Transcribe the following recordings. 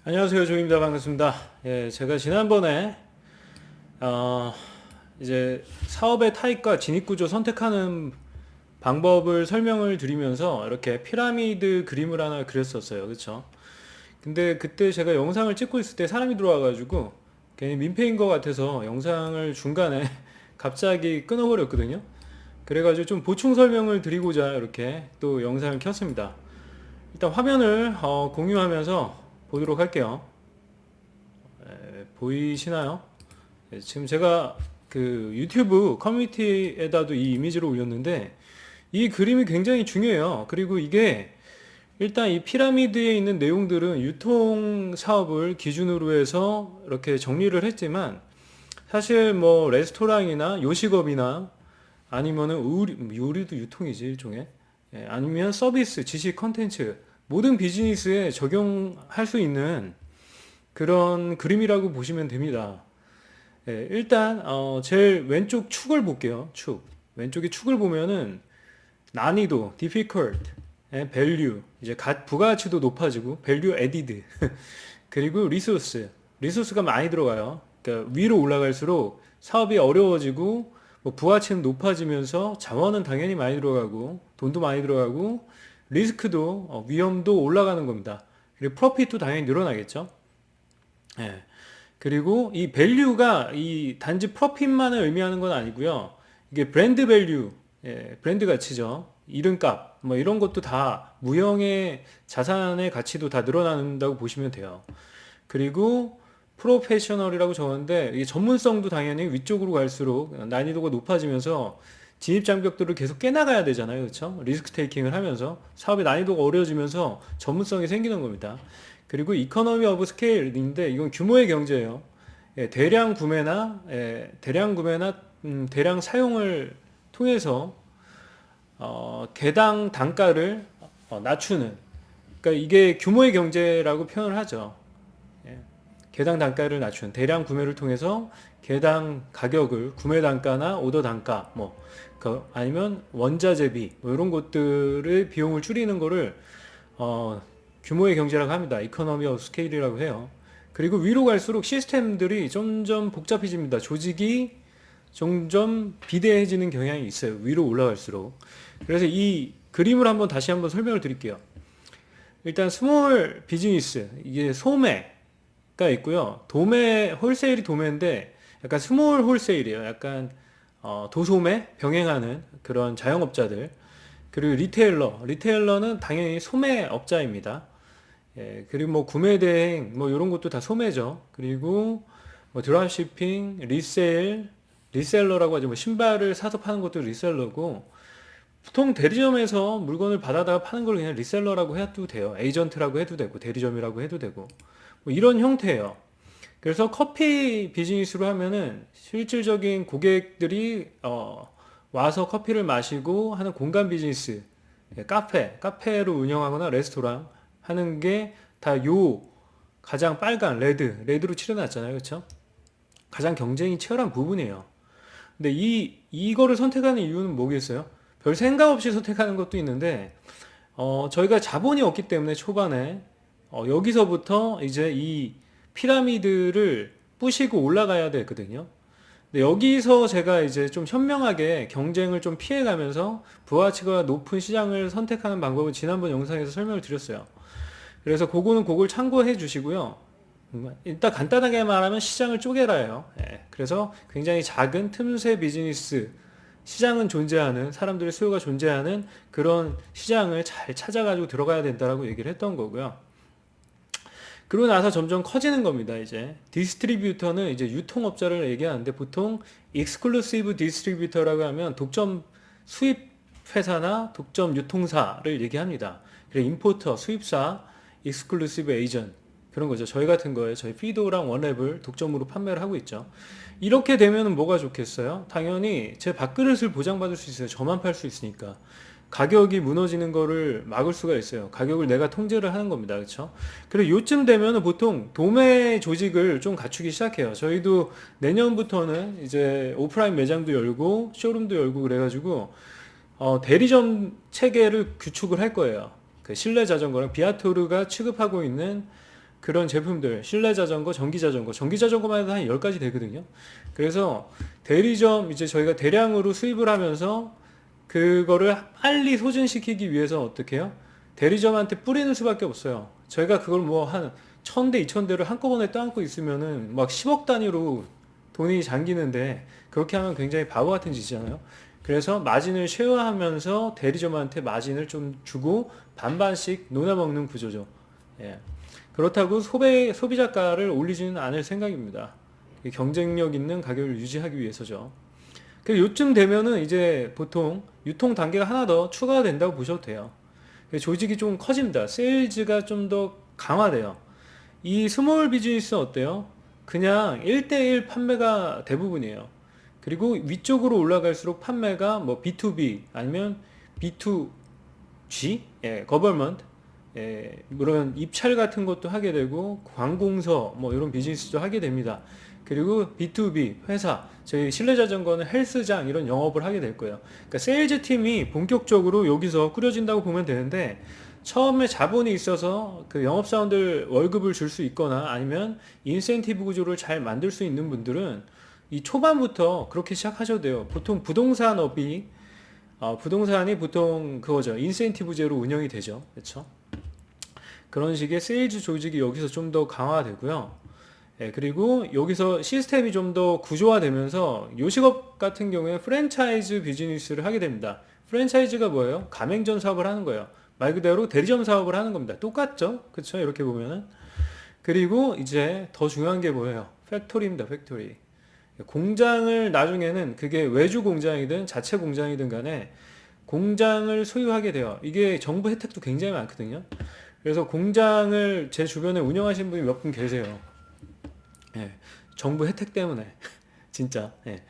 안녕하세요, 조입니다. 반갑습니다. 예, 제가 지난번에 어, 이제 사업의 타입과 진입구조 선택하는 방법을 설명을 드리면서 이렇게 피라미드 그림을 하나 그렸었어요. 그렇죠? 근데 그때 제가 영상을 찍고 있을 때 사람이 들어와가지고 괜히 민폐인 것 같아서 영상을 중간에 갑자기 끊어버렸거든요. 그래가지고 좀 보충 설명을 드리고자 이렇게 또 영상을 켰습니다. 일단 화면을 공유하면서 보도록 할게요. 보이시나요? 네, 지금 제가 그 유튜브 커뮤니티에다도 이 이미지를 올렸는데 이 그림이 굉장히 중요해요. 그리고 이게 일단 이 피라미드에 있는 내용들은 유통 사업을 기준으로 해서 이렇게 정리를 했지만 사실 뭐 레스토랑이나 요식업이나 아니면은 요리도 유통이지 일종의. 아니면 서비스, 지식 컨텐츠 모든 비즈니스에 적용할 수 있는 그런 그림이라고 보시면 됩니다. 일단 제일 왼쪽 축을 볼게요. 축. 왼쪽에 축을 보면은 난이도, difficult, value, 이제 부가가치도 높아지고 value added, 그리고 resource, 리소스가 많이 들어가요. 그러니까 위로 올라갈수록 사업이 어려워지고 뭐 부가치는 높아지면서 자원은 당연히 많이 들어가고 돈도 많이 들어가고 리스크도 위험도 올라가는 겁니다. 그리고 프로핏도 당연히 늘어나겠죠. 예. 그리고 이 밸류가 이 단지 프로핏만을 의미하는 건 아니고요. 이게 브랜드 밸류, 브랜드 가치죠. 이름값, 뭐 이런 것도 다 무형의 자산의 가치도 다 늘어난다고 보시면 돼요. 그리고 프로페셔널이라고 적었는데 이 전문성도 당연히 위쪽으로 갈수록 난이도가 높아지면서 진입 장벽들을 계속 깨나가야 되잖아요. 그렇죠? 리스크 테이킹을 하면서 사업의 난이도가 어려워지면서 전문성이 생기는 겁니다. 그리고 이코노미 오브 스케일인데 이건 규모의 경제예요. 대량 구매나 대량 사용을 통해서 개당 단가를 낮추는, 그러니까 이게 규모의 경제라고 표현을 하죠. 예. 개당 단가를 낮추는, 대량 구매를 통해서 개당 가격을 구매 단가나 오더 단가 아니면 원자재비 뭐 이런 것들의 비용을 줄이는 거를 규모의 경제라고 합니다. 이코노미 오브 스케일이라고 해요. 그리고 위로 갈수록 시스템들이 점점 복잡해집니다. 조직이 점점 비대해지는 경향이 있어요. 위로 올라갈수록. 그래서 이 그림을 다시 한번 설명을 드릴게요. 일단 스몰 비즈니스, 이게 소매가 있고요. 도매, 홀세일이 도매인데 약간 스몰 홀세일이에요. 약간 도소매 병행하는 그런 자영업자들. 그리고 리테일러는 당연히 소매업자입니다. 그리고 뭐 구매 대행 뭐 이런 것도 다 소매죠. 그리고 뭐 드랍시핑, 리셀러라고 하죠. 뭐 신발을 사서 파는 것도 리셀러고, 보통 대리점에서 물건을 받아다가 파는 걸 그냥 리셀러라고 해도 돼요. 에이전트라고 해도 되고 대리점이라고 해도 되고 뭐 이런 형태예요. 그래서 커피 비즈니스로 하면은 실질적인 고객들이 와서 커피를 마시고 하는 공간 비즈니스, 카페로 운영하거나 레스토랑 하는 게 다 요 가장 빨간 레드로 칠해놨잖아요, 그렇죠? 가장 경쟁이 치열한 부분이에요. 근데 이거를 선택하는 이유는 뭐겠어요? 별 생각 없이 선택하는 것도 있는데 저희가 자본이 없기 때문에 초반에 여기서부터 이제 이 피라미드를 부시고 올라가야 되거든요. 근데 여기서 제가 이제 좀 현명하게 경쟁을 좀 피해가면서 부가가치가 높은 시장을 선택하는 방법을 지난번 영상에서 설명을 드렸어요. 그래서 그걸 참고해 주시고요. 일단 간단하게 말하면 시장을 쪼개라예요. 그래서 굉장히 작은 틈새 비즈니스, 시장은 존재하는, 사람들의 수요가 존재하는 그런 시장을 잘 찾아가지고 들어가야 된다라고 얘기를 했던 거고요. 그러고 나서 점점 커지는 겁니다. 이제 디스트리뷰터는 이제 유통업자를 얘기하는데, 보통 익스클루시브 디스트리뷰터라고 하면 독점 수입 회사나 독점 유통사를 얘기합니다. 그리고 임포터, 수입사, 익스클루시브 에이전, 그런 거죠. 저희 같은 거예요. 저희 피도랑 원랩을 독점으로 판매를 하고 있죠. 이렇게 되면 뭐가 좋겠어요? 당연히 제 밥그릇을 보장받을 수 있어요. 저만 팔 수 있으니까. 가격이 무너지는 거를 막을 수가 있어요. 가격을 내가 통제를 하는 겁니다. 그렇죠? 그리고 요쯤 되면 보통 도매 조직을 좀 갖추기 시작해요. 저희도 내년부터는 이제 오프라인 매장도 열고 쇼룸도 열고 그래가지고 대리점 체계를 구축을 할 거예요. 그 실내 자전거랑 비아토르가 취급하고 있는 그런 제품들, 실내 자전거, 전기 자전거, 전기 자전거만 해도 한 10가지 되거든요. 그래서 대리점 이제 저희가 대량으로 수입을 하면서 그거를 빨리 소진시키기 위해서 어떻게 해요? 대리점한테 뿌리는 수밖에 없어요. 저희가 그걸 뭐 한 1000대, 2000대를 한꺼번에 떠안고 있으면은 막 10억 단위로 돈이 잠기는데 그렇게 하면 굉장히 바보 같은 짓이잖아요. 그래서 마진을 쉐어하면서 대리점한테 마진을 좀 주고 반반씩 논아먹는 구조죠. 예. 그렇다고 소비자가를 올리지는 않을 생각입니다. 경쟁력 있는 가격을 유지하기 위해서죠. 요쯤 되면은 이제 보통 유통 단계가 하나 더 추가가 된다고 보셔도 돼요. 조직이 좀 커집니다. 세일즈가 좀 더 강화돼요. 이 스몰 비즈니스는 어때요? 그냥 1대1 판매가 대부분이에요. 그리고 위쪽으로 올라갈수록 판매가 뭐 B2B 아니면 B2G, 예, 거벌먼트, 예, 물론 입찰 같은 것도 하게 되고 관공서 뭐 이런 비즈니스도 하게 됩니다. 그리고 B2B 회사, 저희 실내자전거는 헬스장 이런 영업을 하게 될 거예요. 그러니까 세일즈 팀이 본격적으로 여기서 꾸려진다고 보면 되는데 처음에 자본이 있어서 그 영업사원들 월급을 줄 수 있거나 아니면 인센티브 구조를 잘 만들 수 있는 분들은 이 초반부터 그렇게 시작하셔도 돼요. 보통 부동산업이 부동산이 보통 그거죠. 인센티브제로 운영이 되죠. 그렇죠? 그런 식의 세일즈 조직이 여기서 좀 더 강화되고요. 예, 그리고 여기서 시스템이 좀 더 구조화되면서 요식업 같은 경우에 프랜차이즈 비즈니스를 하게 됩니다. 프랜차이즈가 뭐예요? 가맹점 사업을 하는 거예요. 말 그대로 대리점 사업을 하는 겁니다. 똑같죠? 그쵸? 이렇게 보면은. 그리고 이제 더 중요한 게 뭐예요? 팩토리입니다. 팩토리. 공장을 나중에는 그게 외주 공장이든 자체 공장이든 간에 공장을 소유하게 돼요. 이게 정부 혜택도 굉장히 많거든요. 그래서 공장을 제 주변에 운영하시는 분이 몇 분 계세요. 예, 정부 혜택 때문에 진짜. 예.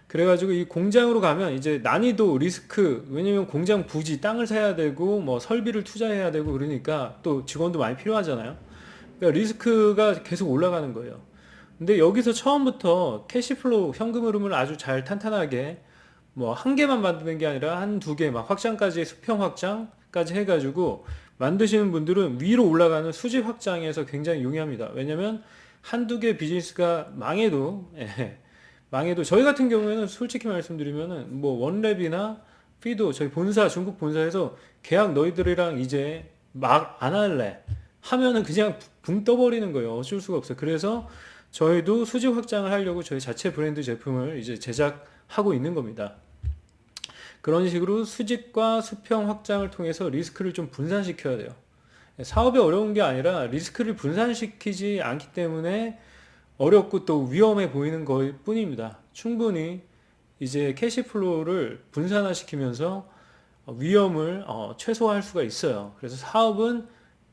그래가지고 이 공장으로 가면 이제 난이도 리스크, 왜냐면 공장 부지 땅을 사야 되고 뭐 설비를 투자해야 되고 그러니까 또 직원도 많이 필요하잖아요. 그러니까 리스크가 계속 올라가는 거예요. 근데 여기서 처음부터 캐시플로우 현금 흐름을 아주 잘 탄탄하게 뭐 한 개만 만드는 게 아니라 한 두 개 막 확장까지 수평 확장까지 해가지고 만드시는 분들은 위로 올라가는 수직 확장에서 굉장히 용이합니다. 왜냐면 한두 개 비즈니스가 망해도, 예, 망해도 저희 같은 경우에는 솔직히 말씀드리면은 뭐 원랩이나 피도 저희 본사 중국 본사에서 계약 너희들이랑 이제 막 안 할래 하면은 그냥 붕 떠버리는 거예요. 어쩔 수가 없어요. 그래서 저희도 수직 확장을 하려고 저희 자체 브랜드 제품을 이제 제작하고 있는 겁니다. 그런 식으로 수직과 수평 확장을 통해서 리스크를 좀 분산시켜야 돼요. 사업이 어려운 게 아니라 리스크를 분산시키지 않기 때문에 어렵고 또 위험해 보이는 것 뿐입니다. 충분히 이제 캐시플로우를 분산화시키면서 위험을 최소화할 수가 있어요. 그래서 사업은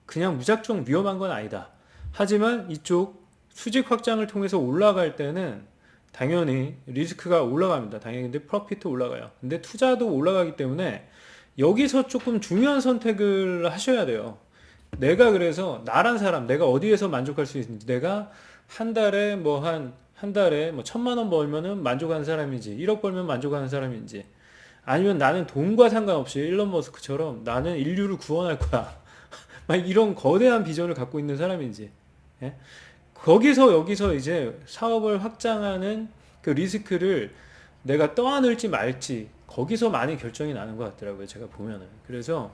그냥 무작정 위험한 건 아니다. 하지만 이쪽 수직 확장을 통해서 올라갈 때는 당연히 리스크가 올라갑니다. 당연히 근데 프로피트 올라가요. 근데 투자도 올라가기 때문에 여기서 조금 중요한 선택을 하셔야 돼요. 내가 그래서 나란 사람, 내가 어디에서 만족할 수 있는지, 내가 한 달에 한 달에 뭐 1000만 원 벌면은 만족하는 사람인지, 1억 벌면 만족하는 사람인지, 아니면 나는 돈과 상관없이 일론 머스크처럼 나는 인류를 구원할 거야. 막 이런 거대한 비전을 갖고 있는 사람인지, 예? 거기서 여기서 이제 사업을 확장하는 그 리스크를 내가 떠안을지 말지, 거기서 많이 결정이 나는 것 같더라고요. 제가 보면은. 그래서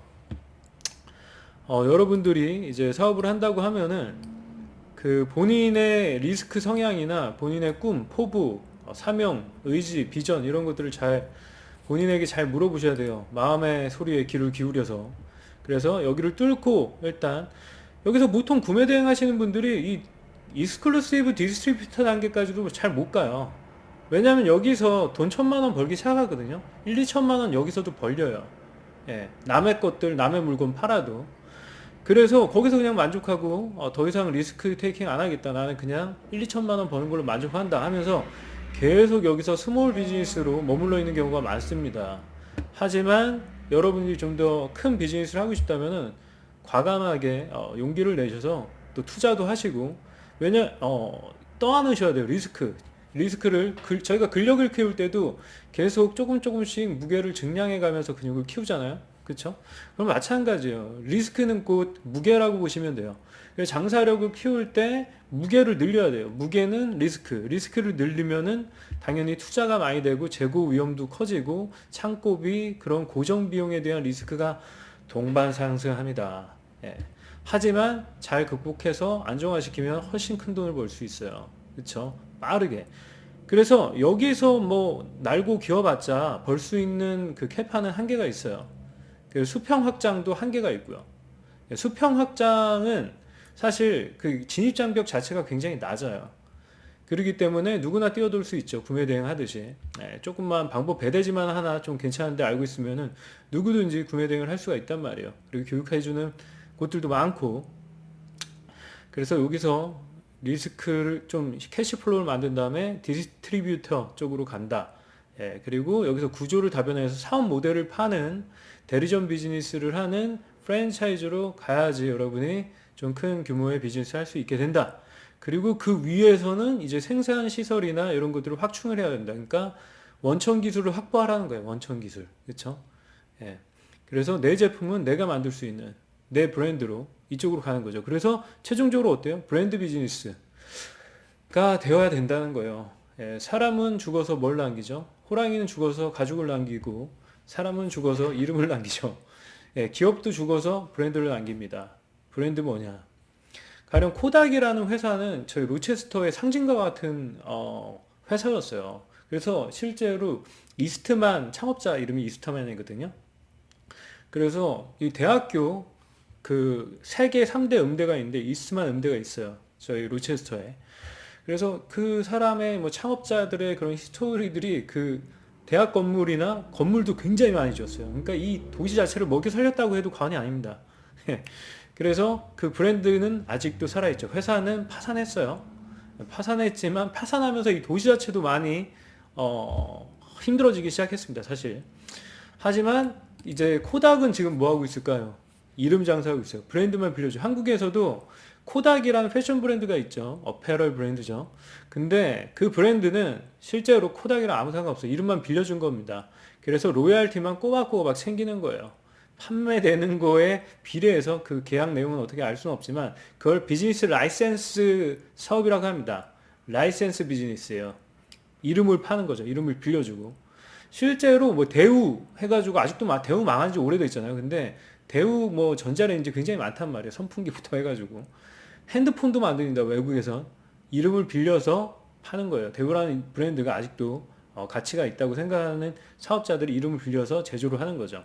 여러분들이 이제 사업을 한다고 하면은 그 본인의 리스크 성향이나 본인의 꿈, 포부, 사명, 의지, 비전 이런 것들을 잘 본인에게 잘 물어보셔야 돼요. 마음의 소리에 귀를 기울여서. 그래서 여기를 뚫고 일단 여기서 보통 구매 대행 하시는 분들이 이 익스클루시브 디스트리뷰터 단계까지도 잘 못 가요. 왜냐면 여기서 돈 1000만 원 벌기 시작하거든요. 1, 2천만 원 여기서도 벌려요. 예, 남의 것들, 남의 물건 팔아도. 그래서 거기서 그냥 만족하고 더 이상 리스크 테이킹 안 하겠다. 나는 그냥 1, 2천만 원 버는 걸로 만족한다 하면서 계속 여기서 스몰 비즈니스로 머물러 있는 경우가 많습니다. 하지만 여러분이 좀 더 큰 비즈니스를 하고 싶다면은 과감하게 용기를 내셔서 또 투자도 하시고 떠안으셔야 돼요. 리스크를 저희가 근력을 키울 때도 계속 조금씩 무게를 증량해 가면서 근육을 키우잖아요. 그쵸? 그럼 마찬가지예요. 리스크는 곧 무게라고 보시면 돼요. 그래서 장사력을 키울 때 무게를 늘려야 돼요. 무게는 리스크를 늘리면은 당연히 투자가 많이 되고 재고 위험도 커지고 창고비 그런 고정 비용에 대한 리스크가 동반 상승합니다. 예. 하지만 잘 극복해서 안정화시키면 훨씬 큰 돈을 벌 수 있어요. 그쵸? 빠르게. 그래서 여기서 뭐 날고 기어봤자 벌 수 있는 그 캐파는 한계가 있어요. 그 수평 확장도 한계가 있고요. 수평 확장은 사실 그 진입 장벽 자체가 굉장히 낮아요. 그렇기 때문에 누구나 뛰어들 수 있죠. 구매 대행 하듯이. 조금만 방법 배대지만 하나 좀 괜찮은데 알고 있으면은 누구든지 구매 대행을 할 수가 있단 말이에요. 그리고 교육해주는 곳들도 많고. 그래서 여기서 리스크를 좀 캐시플로우를 만든 다음에 디스트리뷰터 쪽으로 간다. 그리고 여기서 구조를 다변화해서 사업 모델을 파는 대리점 비즈니스를 하는 프랜차이즈로 가야지 여러분이 좀 큰 규모의 비즈니스 할 수 있게 된다. 그리고 그 위에서는 이제 생산 시설이나 이런 것들을 확충을 해야 된다. 그러니까 원천 기술을 확보하라는 거예요. 원천 기술. 그렇죠? 예. 그래서 내 제품은 내가 만들 수 있는 내 브랜드로 이쪽으로 가는 거죠. 그래서 최종적으로 어때요? 브랜드 비즈니스가 되어야 된다는 거예요. 사람은 죽어서 뭘 남기죠? 호랑이는 죽어서 가죽을 남기고 사람은 죽어서 이름을 남기죠. 기업도 죽어서 브랜드를 남깁니다. 브랜드 뭐냐? 가령 코닥이라는 회사는 저희 로체스터의 상징과 같은 회사였어요. 그래서 실제로 이스트만 창업자 이름이 이스트만이거든요. 그래서 이 대학교 그 세계 3대 음대가 있는데 이스트만 음대가 있어요. 저희 로체스터에. 그래서 그 사람의 뭐 창업자들의 그런 히스토리들이 그 대학 건물이나 건물도 굉장히 많이 줬어요. 그러니까 이 도시 자체를 먹여 살렸다고 해도 과언이 아닙니다. 그래서 그 브랜드는 아직도 살아있죠. 회사는 파산했어요. 파산했지만 파산하면서 이 도시 자체도 많이 힘들어지기 시작했습니다. 사실. 하지만 이제 코닥은 지금 뭐 하고 있을까요? 이름 장사하고 있어요. 브랜드만 빌려줘. 한국에서도 코닥이라는 패션 브랜드가 있죠. 어페럴 브랜드죠. 근데 그 브랜드는 실제로 코닥이랑 아무 상관없어요. 이름만 빌려준 겁니다. 그래서 로얄티만 꼬박꼬박 챙기는 거예요. 판매되는 거에 비례해서 그 계약 내용은 어떻게 알 수는 없지만 그걸 비즈니스 라이센스 사업이라고 합니다. 라이센스 비즈니스예요. 이름을 파는 거죠. 이름을 빌려주고. 실제로 뭐 대우 해가지고 아직도 대우 망한 지 오래됐잖아요. 근데 대우 뭐 전자레인지 굉장히 많단 말이에요. 선풍기부터 해가지고. 핸드폰도 만듭니다. 외국에서. 이름을 빌려서 파는 거예요. 대우라는 브랜드가 아직도 가치가 있다고 생각하는 사업자들이 이름을 빌려서 제조를 하는 거죠.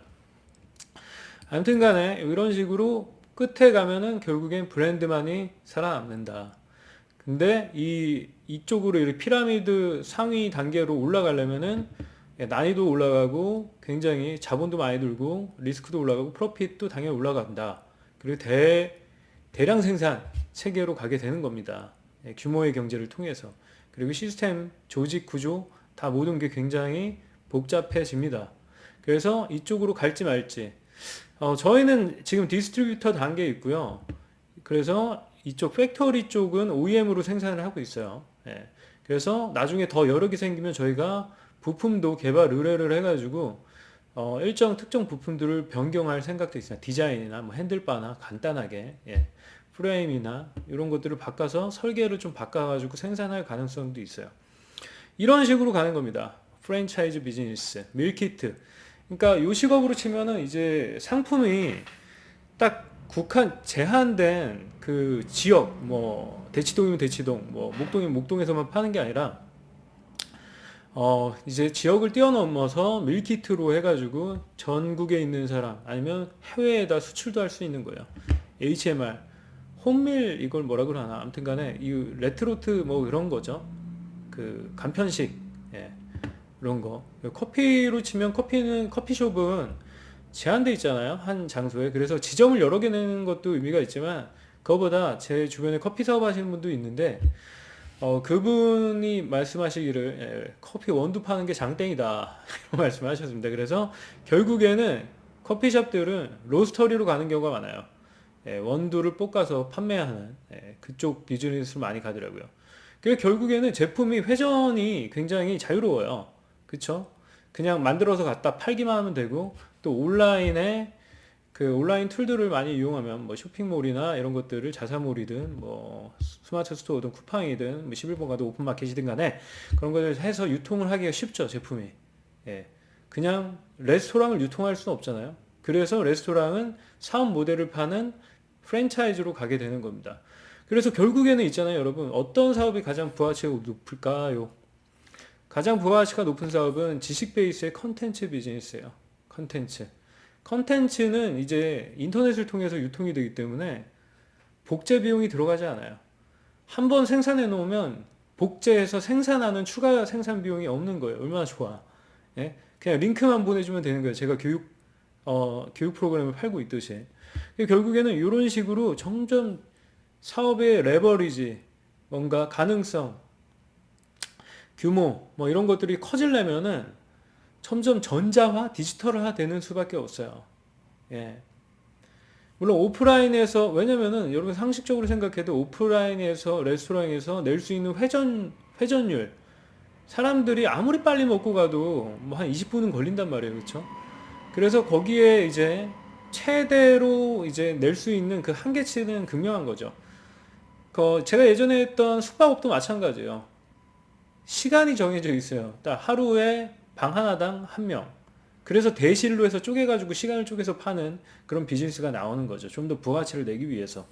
아무튼 간에 이런 식으로 끝에 가면은 결국엔 브랜드만이 살아남는다. 근데 이쪽으로 이렇게 피라미드 상위 단계로 올라가려면은 난이도 올라가고 굉장히 자본도 많이 들고 리스크도 올라가고 프로핏도 당연히 올라간다. 그리고 대량 생산 체계로 가게 되는 겁니다. 규모의 경제를 통해서. 그리고 시스템, 조직 구조 다 모든 게 굉장히 복잡해집니다. 그래서 이쪽으로 갈지 말지. 저희는 지금 디스트리뷰터 단계에 있고요. 그래서 이쪽 팩토리 쪽은 OEM으로 생산을 하고 있어요. 그래서 나중에 더 여러 개 생기면 저희가 부품도 개발 의뢰를 해가지고 일정 특정 부품들을 변경할 생각도 있어요. 디자인이나 뭐 핸들바나 간단하게 프레임이나 이런 것들을 바꿔서 설계를 좀 바꿔가지고 생산할 가능성도 있어요. 이런 식으로 가는 겁니다. 프랜차이즈 비즈니스, 밀키트. 그러니까 요식업으로 치면은 이제 상품이 딱 제한된 그 지역, 뭐 대치동이면 대치동, 뭐 목동이면 목동에서만 파는 게 아니라 이제 지역을 뛰어넘어서 밀키트로 해가지고 전국에 있는 사람 아니면 해외에다 수출도 할 수 있는 거예요. HMR, 홈밀 이걸 뭐라 그러나 아무튼 간에 이 레트로트 뭐 그런 거죠. 그 간편식, 그런 거. 커피로 치면 커피숍은 제한돼 있잖아요. 한 장소에. 그래서 지점을 여러 개 내는 것도 의미가 있지만 그거보다 제 주변에 커피 사업 하시는 분도 있는데 그분이 말씀하시기를 커피 원두 파는 게 장땡이다 이런 말씀하셨습니다. 그래서 결국에는 커피숍들은 로스터리로 가는 경우가 많아요. 원두를 볶아서 판매하는 그쪽 비즈니스로 많이 가더라고요. 그래서 결국에는 제품이 회전이 굉장히 자유로워요. 그쵸? 그냥 만들어서 갖다 팔기만 하면 되고 또 온라인에 그 온라인 툴들을 많이 이용하면 뭐 쇼핑몰이나 이런 것들을 자사몰이든 뭐 스마트 스토어든 쿠팡이든 뭐 11번 가도 오픈마켓이든 간에 그런 것을 해서 유통을 하기가 쉽죠, 제품이. 예. 그냥 레스토랑을 유통할 수는 없잖아요. 그래서 레스토랑은 사업 모델을 파는 프랜차이즈로 가게 되는 겁니다. 그래서 결국에는 있잖아요, 여러분. 어떤 사업이 가장 부가치가 높을까요? 가장 부가가치가 높은 사업은 지식 베이스의 컨텐츠 비즈니스예요. 컨텐츠. 컨텐츠는 이제 인터넷을 통해서 유통이 되기 때문에 복제 비용이 들어가지 않아요. 한 번 생산해 놓으면 복제해서 생산하는 추가 생산 비용이 없는 거예요. 얼마나 좋아. 예? 그냥 링크만 보내주면 되는 거예요. 제가 교육 프로그램을 팔고 있듯이. 결국에는 이런 식으로 점점 사업의 레버리지, 뭔가 가능성, 규모, 뭐 이런 것들이 커지려면은 점점 전자화, 디지털화 되는 수밖에 없어요. 예. 물론 오프라인에서, 왜냐면은 여러분 상식적으로 생각해도 오프라인에서 레스토랑에서 낼 수 있는 회전율, 사람들이 아무리 빨리 먹고 가도 뭐 한 20분은 걸린단 말이에요. 그렇죠? 그래서 거기에 이제 최대로 이제 낼 수 있는 그 한계치는 극명한 거죠. 제가 예전에 했던 숙박업도 마찬가지예요. 시간이 정해져 있어요. 딱 하루에 방 하나당 한 명. 그래서 대실로 해서 쪼개가지고 시간을 쪼개서 파는 그런 비즈니스가 나오는 거죠. 좀 더 부가가치를 내기 위해서.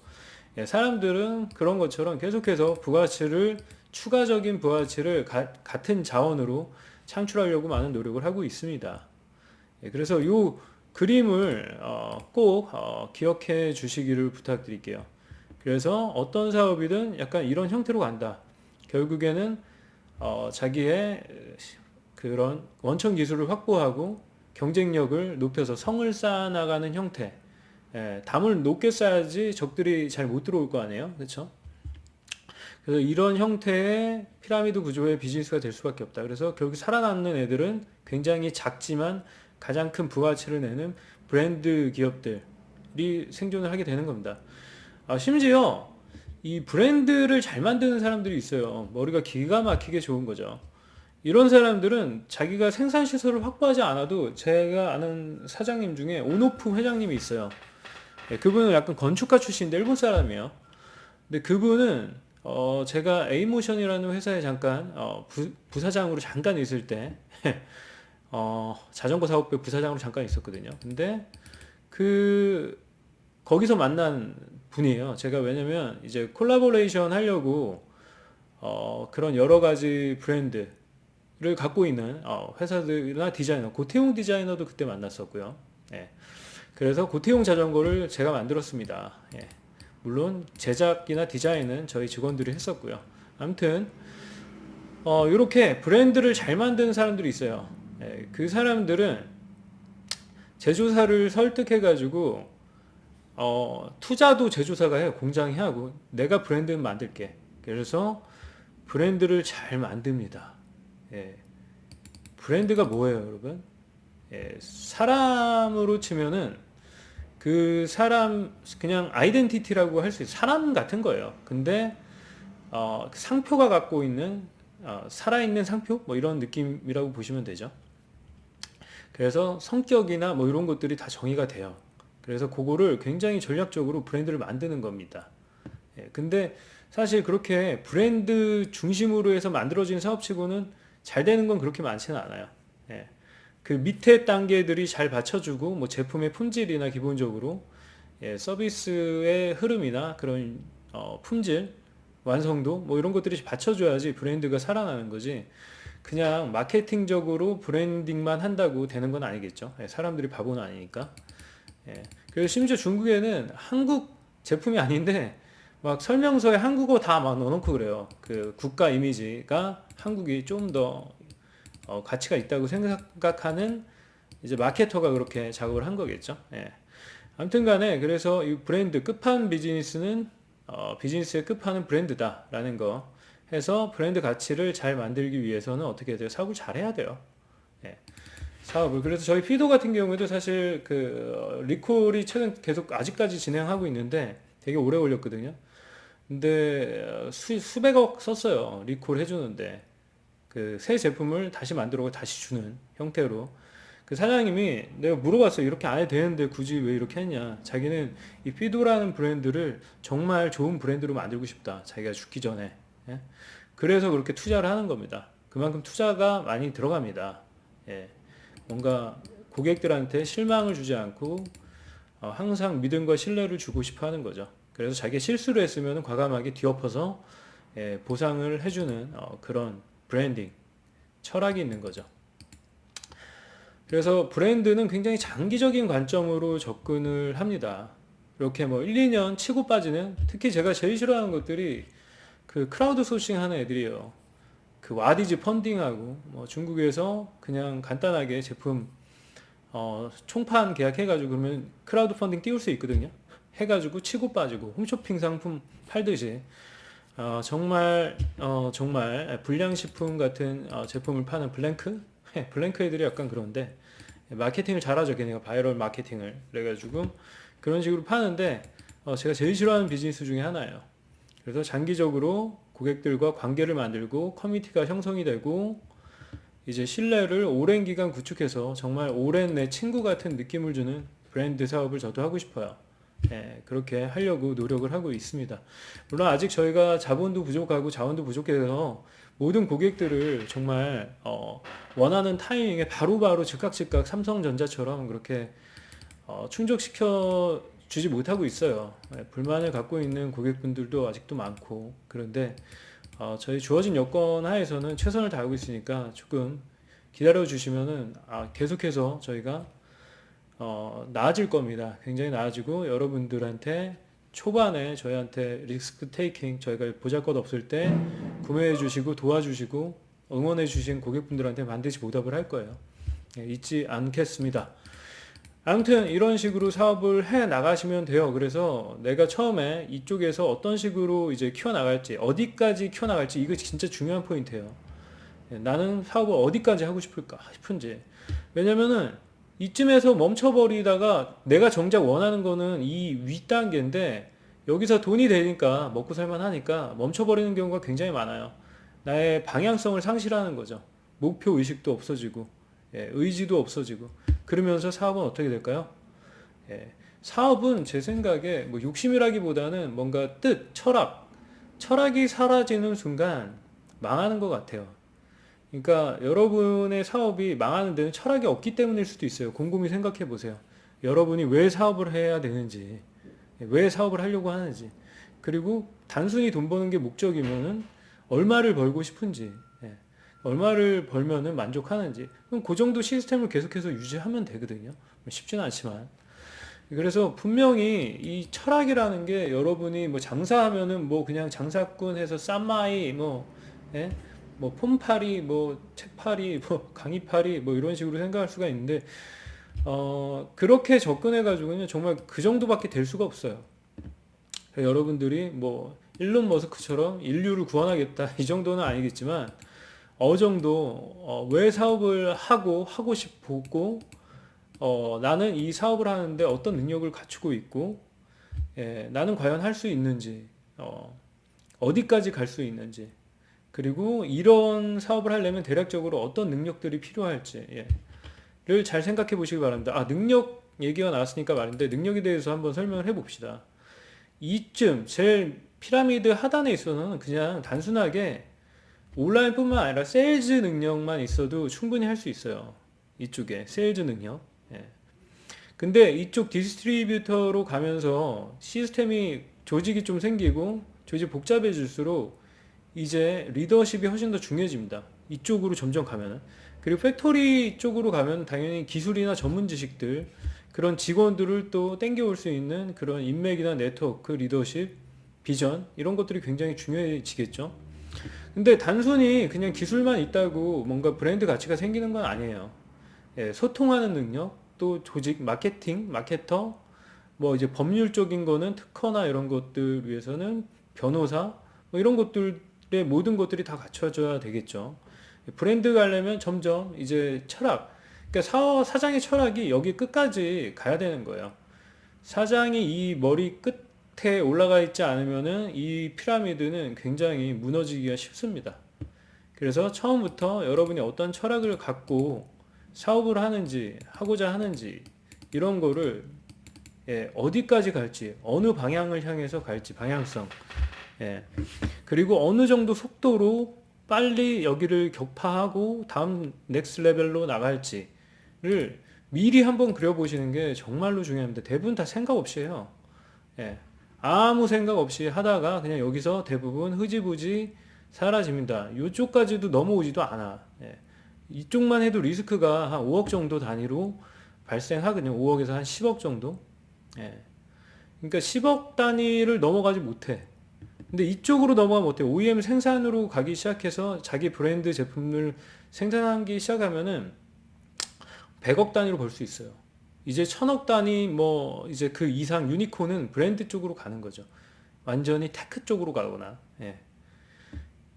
예, 사람들은 그런 것처럼 계속해서 부가가치를, 추가적인 부가가치를 같은 자원으로 창출하려고 많은 노력을 하고 있습니다. 예, 그래서 이 그림을 꼭 기억해 주시기를 부탁드릴게요. 그래서 어떤 사업이든 약간 이런 형태로 간다. 결국에는 자기의 그런 원천 기술을 확보하고 경쟁력을 높여서 성을 쌓아나가는 형태. 예, 담을 높게 쌓아야지 적들이 잘 못 들어올 거 아니에요. 그렇죠? 그래서 이런 형태의 피라미드 구조의 비즈니스가 될 수밖에 없다. 그래서 결국 살아남는 애들은 굉장히 작지만 가장 큰 부가가치를 내는 브랜드 기업들이 생존을 하게 되는 겁니다. 심지어 이 브랜드를 잘 만드는 사람들이 있어요. 머리가 기가 막히게 좋은 거죠. 이런 사람들은 자기가 생산 시설을 확보하지 않아도, 제가 아는 사장님 중에 온오프 회장님이 있어요. 예, 그분은 약간 건축가 출신인데 일본 사람이에요. 근데 그분은 제가 에이모션이라는 회사에 잠깐 부사장으로 잠깐 있을 때 자전거 사업부 부사장으로 잠깐 있었거든요. 근데 그 거기서 만난 분이에요. 제가 왜냐면 이제 콜라보레이션 하려고 그런 여러 가지 브랜드를 갖고 있는 회사들이나 디자이너, 고태용 디자이너도 그때 만났었고요. 예. 그래서 고태용 자전거를 제가 만들었습니다. 예. 물론 제작이나 디자인은 저희 직원들이 했었고요. 아무튼 이렇게 브랜드를 잘 만드는 사람들이 있어요. 예. 그 사람들은 제조사를 설득해가지고 투자도 제조사가 해요. 공장이 하고 내가 브랜드 만들게. 그래서 브랜드를 잘 만듭니다. 예. 브랜드가 뭐예요, 여러분? 예. 사람으로 치면은 그 사람 그냥 아이덴티티라고 할 수 있어요. 사람 같은 거예요. 근데 그 상표가 갖고 있는 살아있는 상표 뭐 이런 느낌이라고 보시면 되죠. 그래서 성격이나 뭐 이런 것들이 다 정의가 돼요. 그래서 그거를 굉장히 전략적으로 브랜드를 만드는 겁니다. 예, 근데 사실 그렇게 브랜드 중심으로 해서 만들어진 사업치고는 잘 되는 건 그렇게 많지는 않아요. 예, 그 밑에 단계들이 잘 받쳐주고 뭐 제품의 품질이나 기본적으로 서비스의 흐름이나 그런 품질, 완성도 뭐 이런 것들이 받쳐줘야지 브랜드가 살아나는 거지. 그냥 마케팅적으로 브랜딩만 한다고 되는 건 아니겠죠. 사람들이 바보는 아니니까. 그래서 심지어 중국에는 한국 제품이 아닌데 막 설명서에 한국어 다 막 넣어놓고 그래요. 그 국가 이미지가 한국이 좀 더 가치가 있다고 생각하는 이제 마케터가 그렇게 작업을 한 거겠죠. 아무튼 간에 그래서 이 브랜드 끝판 비즈니스는 비즈니스의 끝판은 브랜드다라는 거 해서 브랜드 가치를 잘 만들기 위해서는 어떻게 해야 돼요? 사업을 잘 해야 돼요. 사업을. 그래서 저희 피도 같은 경우에도 사실 그 리콜이 최근 계속 아직까지 진행하고 있는데 되게 오래 걸렸거든요. 근데 수백억 썼어요. 리콜 해주는데 그 새 제품을 다시 만들고 다시 주는 형태로. 그 사장님이 내가 물어봤어. 이렇게 안 해도 되는데 굳이 왜 이렇게 했냐. 자기는 이 피도라는 브랜드를 정말 좋은 브랜드로 만들고 싶다. 자기가 죽기 전에. 예? 그래서 그렇게 투자를 하는 겁니다. 그만큼 투자가 많이 들어갑니다. 예. 뭔가 고객들한테 실망을 주지 않고 항상 믿음과 신뢰를 주고 싶어 하는 거죠. 그래서 자기가 실수를 했으면 과감하게 뒤엎어서 보상을 해주는 그런 브랜딩 철학이 있는 거죠. 그래서 브랜드는 굉장히 장기적인 관점으로 접근을 합니다. 이렇게 뭐 1, 2년 치고 빠지는, 특히 제가 제일 싫어하는 것들이 그 크라우드 소싱 하는 애들이에요. 그 와디즈 펀딩하고 뭐 중국에서 그냥 간단하게 제품 총판 계약해가지고 그러면 크라우드 펀딩 띄울 수 있거든요. 해가지고 치고 빠지고 홈쇼핑 상품 팔듯이 정말 불량식품 같은 제품을 파는 블랭크? 블랭크 애들이 약간 그런데 마케팅을 잘하죠. 걔네가 바이럴 마케팅을 그래가지고 그런 식으로 파는데 제가 제일 싫어하는 비즈니스 중에 하나예요. 그래서 장기적으로 고객들과 관계를 만들고 커뮤니티가 형성이 되고 이제 신뢰를 오랜 기간 구축해서 정말 오랜 내 친구 같은 느낌을 주는 브랜드 사업을 저도 하고 싶어요. 그렇게 하려고 노력을 하고 있습니다. 물론 아직 저희가 자본도 부족하고 자원도 부족해서 모든 고객들을 정말 원하는 타이밍에 바로바로 즉각 삼성전자처럼 그렇게 충족시켜 주지 못하고 있어요. 불만을 갖고 있는 고객분들도 아직도 많고 그런데 저희 주어진 여건 하에서는 최선을 다하고 있으니까 조금 기다려 주시면은 계속해서 저희가 나아질 겁니다. 굉장히 나아지고 여러분들한테 초반에 저희한테 리스크 테이킹 저희가 보잘것 없을 때 구매해 주시고 도와주시고 응원해 주신 고객분들한테 반드시 보답을 할 거예요. 잊지 않겠습니다. 아무튼 이런 식으로 사업을 해 나가시면 돼요. 그래서 내가 처음에 이쪽에서 어떤 식으로 이제 키워 나갈지 어디까지 키워 나갈지 이거 진짜 중요한 포인트예요. 나는 사업을 어디까지 하고 싶은지. 왜냐면은 이쯤에서 멈춰버리다가 내가 정작 원하는 거는 이 윗단계인데 여기서 돈이 되니까 먹고 살만 하니까 멈춰버리는 경우가 굉장히 많아요. 나의 방향성을 상실하는 거죠. 목표 의식도 없어지고 의지도 없어지고 그러면서 사업은 어떻게 될까요? 사업은 제 생각에 뭐 욕심이라기보다는 뭔가 뜻, 철학이 사라지는 순간 망하는 것 같아요. 그러니까 여러분의 사업이 망하는 데는 철학이 없기 때문일 수도 있어요. 곰곰이 생각해 보세요. 여러분이 왜 사업을 해야 되는지, 왜 사업을 하려고 하는지, 그리고 단순히 돈 버는 게 목적이면은 얼마를 벌고 싶은지, 얼마를 벌면은 만족하는지, 그럼 그 정도 시스템을 계속해서 유지하면 되거든요. 쉽지는 않지만. 그래서 분명히 이 철학이라는 게 여러분이 뭐 장사하면은 뭐 그냥 장사꾼 해서 쌈마이 뭐 폼팔이 뭐 책팔이 뭐 강의팔이 뭐 이런 식으로 생각할 수가 있는데 그렇게 접근해 가지고는 정말 그 정도밖에 될 수가 없어요. 여러분들이 뭐 일론 머스크처럼 인류를 구원하겠다 이 정도는 아니겠지만 어느 정도 왜 사업을 하고 싶고 나는 이 사업을 하는데 어떤 능력을 갖추고 있고 나는 과연 할 수 있는지 어디까지 갈 수 있는지 그리고 이런 사업을 하려면 대략적으로 어떤 능력들이 필요할지 를 잘 생각해 보시기 바랍니다. 능력 얘기가 나왔으니까 말인데 능력에 대해서 한번 설명을 해 봅시다. 이쯤 제일 피라미드 하단에 있어서는 그냥 단순하게 온라인뿐만 아니라 세일즈 능력만 있어도 충분히 할 수 있어요. 이쪽에 세일즈 능력. 근데 이쪽 디스트리뷰터로 가면서 시스템이 조직이 좀 생기고 조직 복잡해질수록 이제 리더십이 훨씬 더 중요해집니다. 이쪽으로 점점 가면은. 그리고 팩토리 쪽으로 가면 당연히 기술이나 전문 지식들 그런 직원들을 또 땡겨올 수 있는 그런 인맥이나 네트워크, 리더십, 비전 이런 것들이 굉장히 중요해지겠죠. 근데 단순히 그냥 기술만 있다고 뭔가 브랜드 가치가 생기는 건 아니에요. 소통하는 능력, 또 조직, 마케터, 뭐 이제 법률적인 거는 특허나 이런 것들 위해서는 변호사, 뭐 이런 것들의 모든 것들이 다 갖춰져야 되겠죠. 브랜드 가려면 점점 이제 철학, 그러니까 사장의 철학이 여기 끝까지 가야 되는 거예요. 사장이 이 머리 끝에 올라가 있지 않으면은 이 피라미드는 굉장히 무너지기가 쉽습니다. 그래서 처음부터 여러분이 어떤 철학을 갖고 사업을 하는지 하고자 하는지 이런 거를 어디까지 갈지 어느 방향을 향해서 갈지 방향성 그리고 어느 정도 속도로 빨리 여기를 격파하고 다음 넥스 레벨로 나갈지를 미리 한번 그려보시는 게 정말로 중요합니다. 대부분 다 생각 없이 해요. 아무 생각 없이 하다가 그냥 여기서 대부분 흐지부지 사라집니다. 이쪽까지도 넘어오지도 않아. 이쪽만 해도 리스크가 한 5억 정도 단위로 발생하거든요. 5억에서 한 10억 정도. 그러니까 10억 단위를 넘어가지 못해. 근데 이쪽으로 넘어가면 못해. OEM 생산으로 가기 시작해서 자기 브랜드 제품을 생산하기 시작하면은 100억 단위로 벌 수 있어요. 이제 1000억 단위 뭐 이제 그 이상 유니콘은 브랜드 쪽으로 가는 거죠. 완전히 테크 쪽으로 가거나.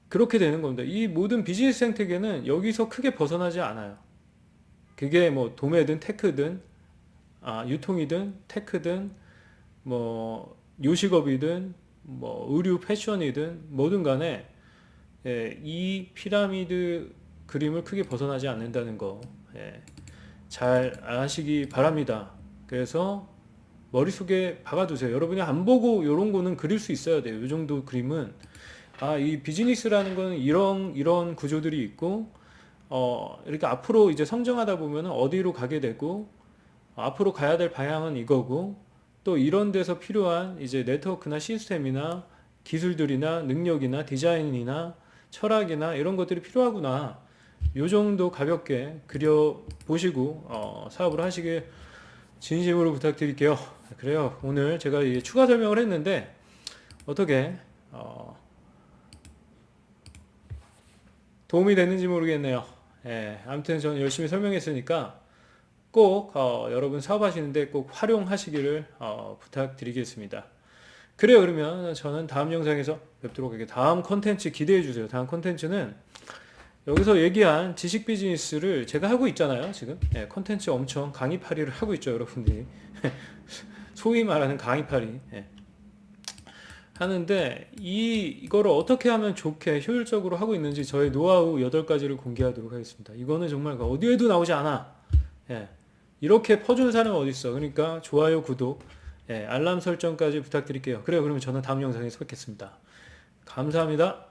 그렇게 되는 겁니다. 이 모든 비즈니스 생태계는 여기서 크게 벗어나지 않아요. 그게 뭐 도매든 테크든 유통이든 테크든 뭐 요식업이든 뭐 의류 패션이든 뭐든 간에 이 피라미드 그림을 크게 벗어나지 않는다는 거 잘 아시기 바랍니다. 그래서 머릿속에 박아두세요. 여러분이 안 보고 이런 거는 그릴 수 있어야 돼요. 이 정도 그림은 이 비즈니스라는 거는 이런 구조들이 있고 이렇게 앞으로 이제 성장하다 보면 어디로 가게 되고 앞으로 가야 될 방향은 이거고 또 이런 데서 필요한 이제 네트워크나 시스템이나 기술들이나 능력이나 디자인이나 철학이나 이런 것들이 필요하구나. 요 정도 가볍게 그려 보시고 사업을 하시길 진심으로 부탁드릴게요. 그래요. 오늘 제가 추가 설명을 했는데 어떻게 도움이 됐는지 모르겠네요. 아무튼 저는 열심히 설명했으니까 꼭 여러분 사업하시는데 꼭 활용하시기를 부탁드리겠습니다. 그래요. 그러면 저는 다음 영상에서 뵙도록 할게요. 다음 컨텐츠 기대해 주세요. 다음 컨텐츠는 여기서 얘기한 지식 비즈니스를 제가 하고 있잖아요. 지금 컨텐츠 엄청 강의파리를 하고 있죠. 여러분들이 소위 말하는 강의파리 하는데 이거를 어떻게 하면 좋게 효율적으로 하고 있는지 저의 노하우 8가지를 공개하도록 하겠습니다. 이거는 정말 어디에도 나오지 않아. 이렇게 퍼주는 사람은 어디 있어. 그러니까 좋아요, 구독, 알람 설정까지 부탁드릴게요. 그래요. 그러면 저는 다음 영상에서 뵙겠습니다. 감사합니다.